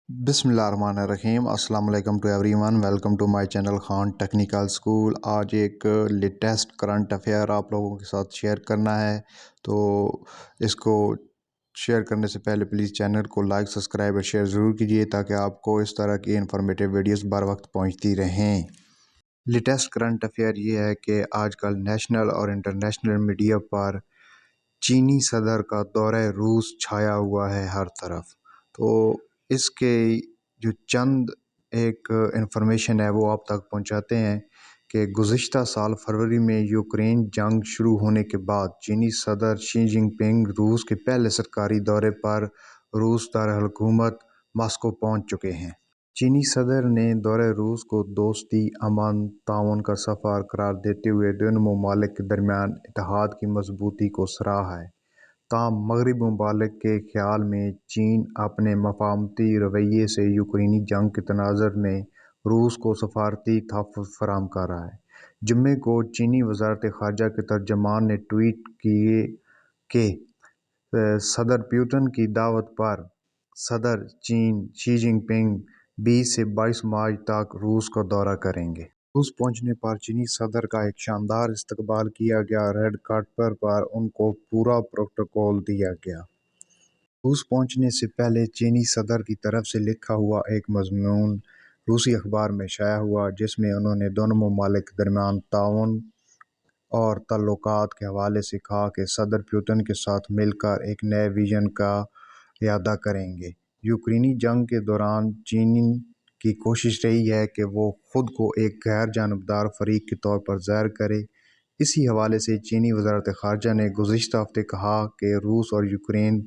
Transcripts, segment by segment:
बिस्मिल्लाहिर्रहमानिर्रहीम। अस्सलाम वालेकुम to everyone. Welcome to my channel Khan technical school. आज एक लेटेस्ट करंट अफेयर आप लोगों के साथ शेयर करना है, तो इसको शेयर करने से पहले प्लीज़ चैनल को लाइक, सब्सक्राइब और शेयर ज़रूर कीजिए ताकि आपको इस तरह की इंफॉर्मेटिव वीडियोस बर वक्त पहुंचती रहें। लेटेस्ट करंट अफेयर ये है कि आजकल नेशनल और इंटरनेशनल मीडिया पर चीनी सदर का दौरे रूस छाया हुआ है हर तरफ। तो इसके जो चंद एक इंफॉर्मेशन है वो आप तक पहुंचाते हैं कि गुज़िश्ता साल फरवरी में यूक्रेन जंग शुरू होने के बाद चीनी सदर शी जिनपिंग रूस के पहले सरकारी दौरे पर रूस दारकूमत मास्को पहुंच चुके हैं। चीनी सदर ने दौरे रूस को दोस्ती, अमन, ताउन का सफ़र करार देते हुए दोनों ममालिक के दरमियान इत्तेहाद की मजबूती को सराहा है। ताहम मगरबी ममालिक के ख्याल में चीन अपने मफाहमती रवैये से यूक्रेनी जंग के तनाज़ुर में रूस को सफारती तहफ़्फ़ुज़ फराहम कर रहा है। जुम्मे को चीनी वज़ारत ख़ारजा के तर्जमान ने ट्वीट किए कि सदर पुतिन की दावत पर सदर चीन शी जिनपिंग 20 से 22 मार्च तक रूस का दौरा करेंगे। रूस पहुंचने पर चीनी सदर का एक शानदार इस्तकबाल किया गया। रेड कार्पेट पर उनको पूरा प्रोटोकॉल दिया गया। रूस पहुंचने से पहले चीनी सदर की तरफ से लिखा हुआ एक मज़मून रूसी अखबार में शाया हुआ, जिसमें उन्होंने दोनों ममालिक के दरमियान ताउन और ताल्लुकात के हवाले से कहा कि सदर पुतिन के साथ मिलकर एक नए विजन का इरादा करेंगे। यूक्रेनी जंग के दौरान चीन की कोशिश रही है कि वो खुद को एक गैर जानबदार फरीक के तौर पर ज़ाहिर करे। इसी हवाले से चीनी वज़ारत ख़ारजा ने गुज़िश्ता हफ्ते कहा कि रूस और यूक्रेन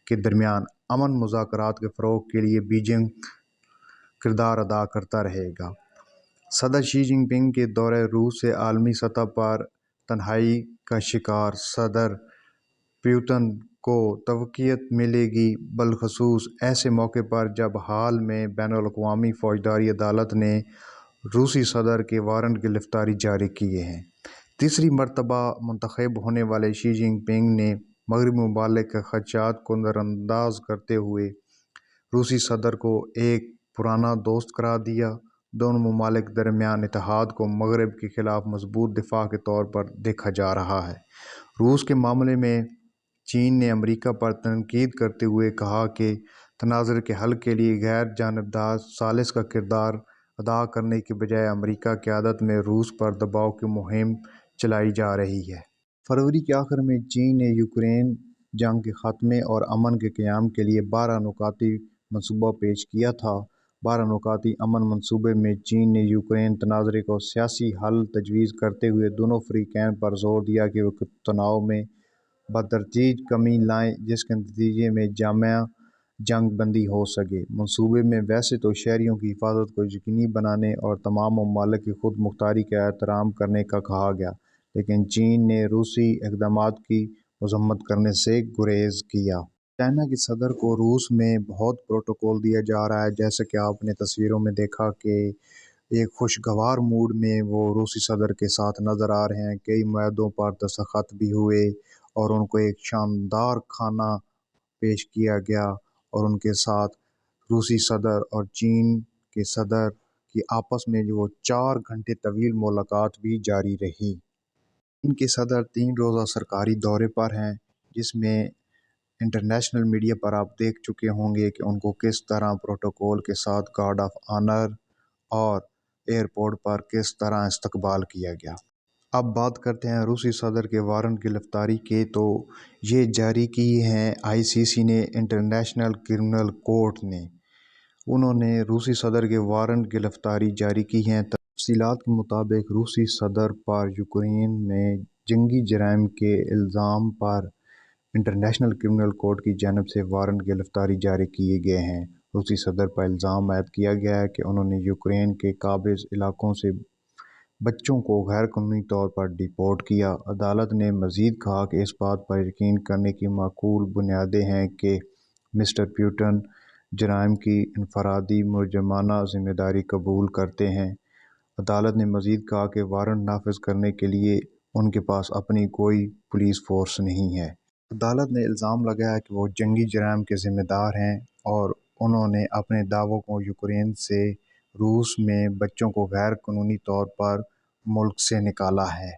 के दरमियान अमन मुज़ाकरात के फ़रोग़ के लिए बीजिंग किरदार अदा करता रहेगा। सदर शी जिनपिंग के दौरे रूस से आलमी सतह पर तन्हाई का शिकार सदर पुतिन को तवक़्क़ियत मिलेगी, बलख़ुसूस ऐसे मौके पर जब हाल में बैनुल-अक़वामी फ़ौजदारी अदालत ने रूसी सदर के वारंट गिरफ़्तारी जारी किए हैं। तीसरी मरतबा मुंतखब होने वाले शी जिनपिंग ने मगरबी ममालिक के ख़दशात को नज़रअंदाज करते हुए रूसी सदर को एक पुराना दोस्त करार दिया। दोनों ममालिक के दरमियान इत्तेहाद को मगरब के खिलाफ मजबूत दिफा के तौर पर देखा जा रहा है। रूस के मामले में चीन ने अमेरिका पर तनकीद करते हुए कहा कि तनाज़ुर के हल के लिए गैर जानबदार सालिस का किरदार अदा करने के बजाय अमेरिका की क़यादत में रूस पर दबाव की मुहिम चलाई जा रही है। फरवरी के आखिर में चीन ने यूक्रेन जंग के ख़ात्मे और अमन के क़याम के लिए 12 नुकाती मनसूबा पेश किया था। 12 नुकाती अमन मनसूबे में चीन ने यूक्रेन तनाज़ुर को सियासी हल तजवीज़ करते हुए दोनों फ़रीक़ैन पर जोर दिया कि वो तनाव में बतदरीज कमी लाएं, जिसके नतीजे में जामिया जंग बंदी हो सके। मनसूबे में वैसे तो शहरियों की हिफाजत को यकीनी बनाने और तमाम ममालिक की खुद मुख्तारी का एहतराम करने का कहा गया, लेकिन चीन ने रूसी इक़दामात की मज़म्मत करने से गुरेज किया। चाइना के सदर को रूस में बहुत प्रोटोकॉल दिया जा रहा है। जैसे कि आपने तस्वीरों में देखा कि एक खुशगवार मूड में वो रूसी सदर के साथ नज़र आ रहे हैं। कई मुआहदों पर दस्तखत भी हुए और उनको एक शानदार खाना पेश किया गया और उनके साथ रूसी सदर और चीन के सदर की आपस में जो 4 घंटे तवील मुलाकात भी जारी रही। इनके सदर 3 रोज़ा सरकारी दौरे पर हैं, जिसमें इंटरनेशनल मीडिया पर आप देख चुके होंगे कि उनको किस तरह प्रोटोकॉल के साथ गार्ड ऑफ ऑनर और एयरपोर्ट पर किस तरह इस्तकबाल किया गया। अब बात करते हैं रूसी सदर के वारंट गिरफ़्तारी के। तो ये जारी की हैं आईसीसी ने, इंटरनेशनल क्रिमिनल कोर्ट ने। उन्होंने रूसी सदर के वारंट गिरफ़्तारी जारी की हैं। तफ़सीलात के मुताबिक रूसी सदर पर यूक्रेन में जंगी जराइम के इल्ज़ाम पर इंटरनेशनल क्रिमिनल कोर्ट की जानिब से वारंट गिरफ़्तारी जारी किए गए हैं। रूसी सदर पर इल्ज़ाम आयद किया गया है कि उन्होंने यूक्रेन के काबिज़ इलाकों से बच्चों को गैर कानूनी तौर पर डिपोर्ट किया। अदालत ने मज़ीद कहा कि इस बात पर यकीन करने की माकूल बुनियादें हैं कि मिस्टर पुतिन जराइम की इनफरादी मुजरिमाना ज़िम्मेदारी कबूल करते हैं। अदालत ने मज़ीद कहा कि वारंट नाफिज करने के लिए उनके पास अपनी कोई पुलिस फोर्स नहीं है। अदालत ने इल्ज़ाम लगाया कि वो जंगी जराइम के ज़िम्मेदार हैं और उन्होंने अपने दावों को यूक्रेन से रूस में बच्चों को गैर कानूनी तौर पर मुल्क से निकाला है।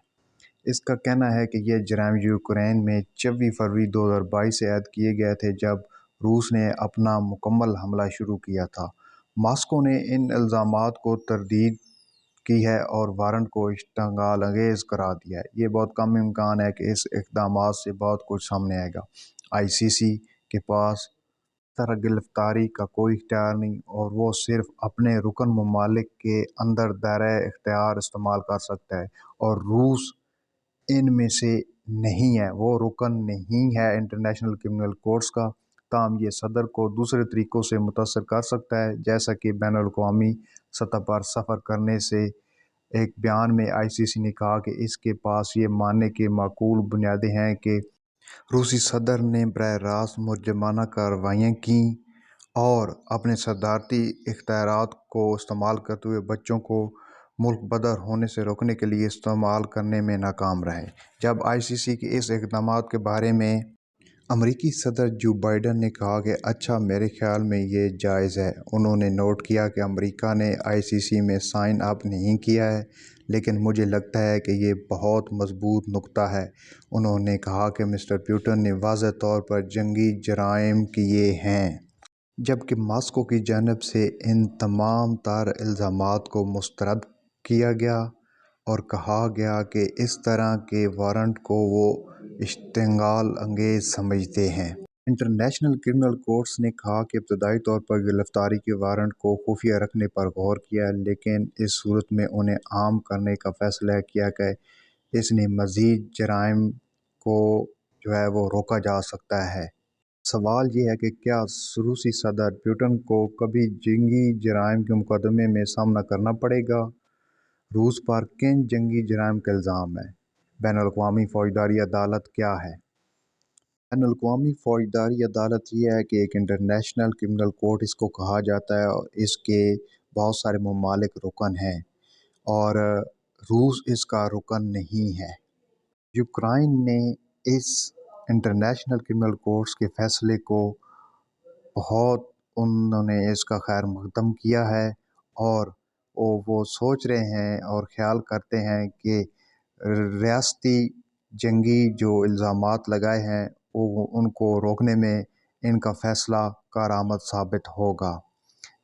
इसका कहना है कि यह जराइम यूक्रेन में 24 फरवरी 2022 से ऐद किए गए थे, जब रूस ने अपना मुकम्मल हमला शुरू किया था। मॉस्को ने इन इल्ज़ामात को तरदीद की है और वारंट को इश्तिगाल अंगेज़ करार दिया है। ये बहुत कम इम्कान है कि इस इक़दामात से बहुत कुछ सामने आएगा। ICC के पास तरह गिरफ्तारी का कोई इख्तियार नहीं, और वो सिर्फ अपने रुकन ममालिक के अंदर दायरा इख्तियार इस्तेमाल कर सकता है, और रूस इनमें से नहीं है, वो रुकन नहीं है इंटरनेशनल क्रिमिनल कोर्ट्स का। ताहम ये सदर को दूसरे तरीक़ों से मुतासर कर सकता है, जैसा कि बैनुल-अक़वामी सतह पर सफ़र करने से। एक बयान में ICC ने कहा कि इसके पास ये मानने के माकूल बुनियादें हैं कि रूसी सदर ने बराह रास्त मुजरिमाना कार्रवाइयाँ की और अपने सदारती इख्तियारात को इस्तेमाल करते हुए बच्चों को मुल्क बदर होने से रोकने के लिए इस्तेमाल करने में नाकाम रहे। जब ICC के इस इक़दामात के बारे में अमरीकी सदर जो बाइडन ने कहा कि अच्छा, मेरे ख्याल में ये जायज़ है। उन्होंने नोट किया कि अमेरिका ने ICC में साइन अप नहीं किया है, लेकिन मुझे लगता है कि ये बहुत मजबूत नुक्ता है। उन्होंने कहा कि मिस्टर पुतिन ने वाज़ह तौर पर जंगी जराइम किए हैं, जबकि मॉस्को की जानब से इन तमाम तार इल्ज़ामात को मुस्तरद किया गया और कहा गया कि इस तरह के वारंट को वो इश्तिगाल अंगेज़ समझते हैं। इंटरनेशनल क्रिमिनल कोर्ट्स ने कहा कि इब्तदाई तौर पर गिरफ्तारी के वारंट को खुफिया रखने पर गौर किया, लेकिन इस सूरत में उन्हें आम करने का फैसला किया कि इसने मज़ीद जराइम को जो है वो रोका जा सकता है। सवाल ये है कि क्या रूसी सदर पुतिन को कभी जंगी जराइम के मुकदमे में सामना करना पड़ेगा? रूस पर किन जंगी जराइम का इल्ज़ाम है? बैनुल-अक़वामी फ़ौजदारी अदालत क्या है? बैनुल-अक़वामी फ़ौजदारी अदालत ये है कि एक इंटरनेशनल क्रिमिनल कोर्ट इसको कहा जाता है, और इसके बहुत सारे ममालिक रुकन हैं, और रूस इसका रुकन नहीं है। यूक्रेन ने इस इंटरनेशनल क्रिमिनल कोर्ट्स के फ़ैसले को बहुत उन्होंने इसका खैर मकदम किया है, और वो सोच रहे हैं और ख्याल करते हैं कि रियासती जंगी जो इल्ज़ामात लगाए हैं वो उनको रोकने में इनका फ़ैसला कारआमद साबित होगा।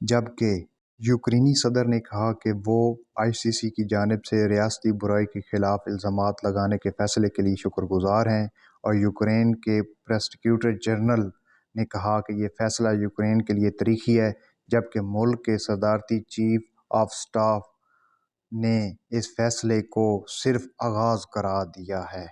जबकि यूक्रेनी सदर ने कहा कि वो ICC की जानिब से रियासती बुराई के ख़िलाफ़ इल्ज़ामात लगाने के फ़ैसले के लिए शुक्रगुज़ार हैं, और यूक्रेन के प्रोसिक्यूटर जनरल ने कहा कि ये फ़ैसला यूक्रेन के लिए तारीख़ी है, जबकि मुल्क के सदारती चीफ ऑफ स्टाफ ने इस फ़ैसले को सिर्फ आगाज़ करार दिया है।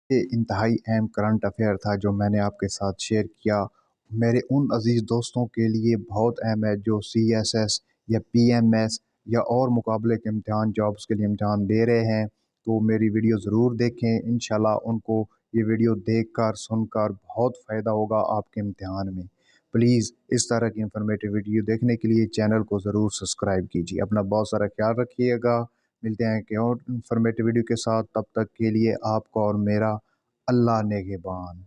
ये इंतहाई अहम करंट अफेयर था जो मैंने आपके साथ शेयर किया। मेरे उन अज़ीज़ दोस्तों के लिए बहुत अहम है जो CSS या PMS या और मुकाबले के इम्तिहान जॉब्स के लिए इम्तिहान दे रहे हैं, तो मेरी वीडियो ज़रूर देखें। इंशाल्लाह उनको ये वीडियो देखकर सुनकर बहुत फ़ायदा होगा आपके इम्तिहान में। प्लीज़ इस तरह की इंफॉर्मेटिव वीडियो देखने के लिए चैनल को ज़रूर सब्सक्राइब कीजिए। अपना बहुत सारा ख्याल रखिएगा। मिलते हैं कि और इंफॉर्मेटिव वीडियो के साथ, तब तक के लिए आपका और मेरा अल्लाह नेगेबान।